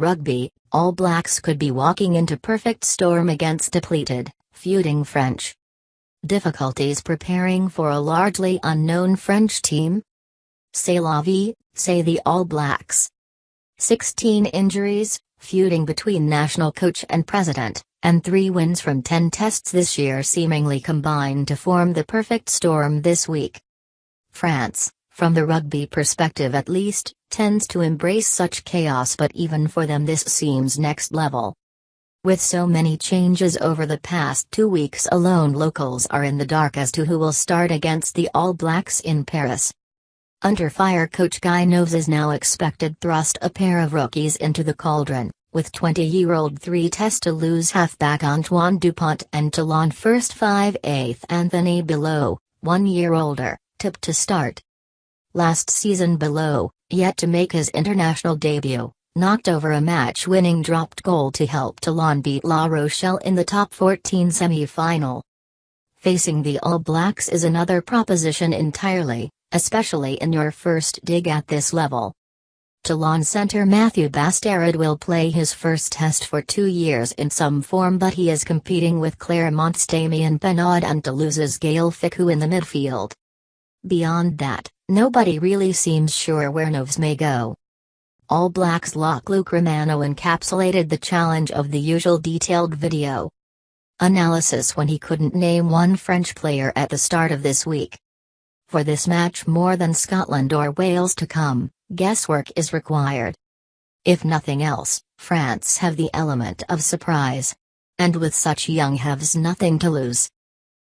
Rugby All Blacks could be walking into perfect storm against depleted, feuding French. Difficulties preparing for a largely unknown French team? C'est la vie, say the All Blacks. 16 injuries, feuding between national coach and president, and 3 wins from 10 tests this year seemingly combined to form the perfect storm this week. France, from the rugby perspective at least, tends to embrace such chaos, but even for them this seems next level. With so many changes over the past 2 weeks alone, locals are in the dark as to who will start against the All Blacks in Paris. Under fire coach Guy Noves is now expected thrust a pair of rookies into the cauldron, with 20-year-old 3-test-to-lose halfback Antoine Dupont and Toulon first 5/8 Anthony Belleau, 1 year older, tipped to start. Last season Belleau, yet to make his international debut, knocked over a match-winning dropped goal to help Toulon beat La Rochelle in the top 14 semi-final. Facing the All Blacks is another proposition entirely, especially in your first dig at this level. Toulon centre Mathieu Bastard will play his first test for 2 years in some form, but he is competing with Clermont's Damien Penaud and Toulouse's Gaël Fickou in the midfield. Beyond that, nobody really seems sure where Noves may go. All Blacks lock Luc Romano encapsulated the challenge of the usual detailed video analysis when he couldn't name one French player at the start of this week. For this match, more than Scotland or Wales to come, guesswork is required. If nothing else, France have the element of surprise. And with such young haves nothing to lose.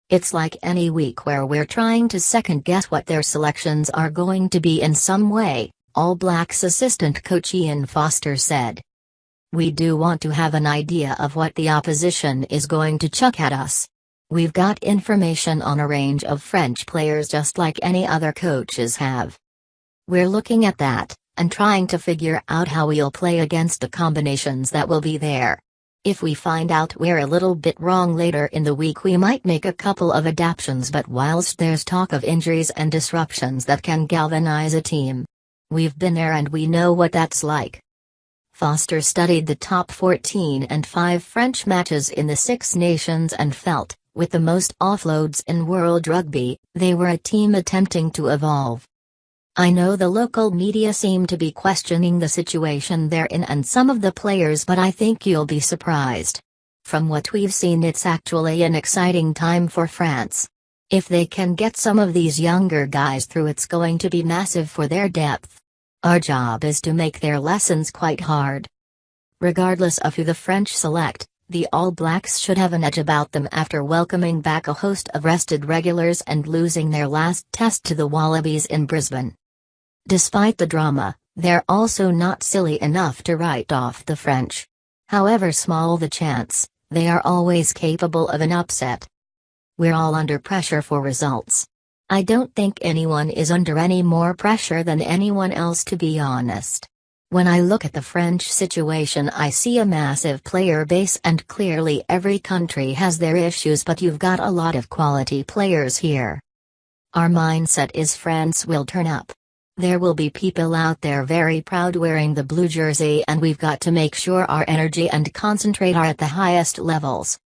It's like any week where we're trying to second-guess what their selections are going to be in some way, All Blacks assistant coach Ian Foster said. We do want to have an idea of what the opposition is going to chuck at us. We've got information on a range of French players just like any other coaches have. We're looking at that, and trying to figure out how we'll play against the combinations that will be there. If we find out we're a little bit wrong later in the week, we might make a couple of adaptations, but whilst there's talk of injuries and disruptions that can galvanize a team, we've been there and we know what that's like. Foster studied the top 14 and 5 French matches in the Six Nations and felt, with the most offloads in world rugby, they were a team attempting to evolve. I know the local media seem to be questioning the situation they're in and some of the players, but I think you'll be surprised. From what we've seen, it's actually an exciting time for France. If they can get some of these younger guys through, it's going to be massive for their depth. Our job is to make their lessons quite hard. Regardless of who the French select, the All Blacks should have an edge about them after welcoming back a host of rested regulars and losing their last test to the Wallabies in Brisbane. Despite the drama, they're also not silly enough to write off the French. However small the chance, they are always capable of an upset. We're all under pressure for results. I don't think anyone is under any more pressure than anyone else, to be honest. When I look at the French situation, I see a massive player base, and clearly every country has their issues, but you've got a lot of quality players here. Our mindset is France will turn up. There will be people out there very proud wearing the blue jersey, and we've got to make sure our energy and concentrate are at the highest levels.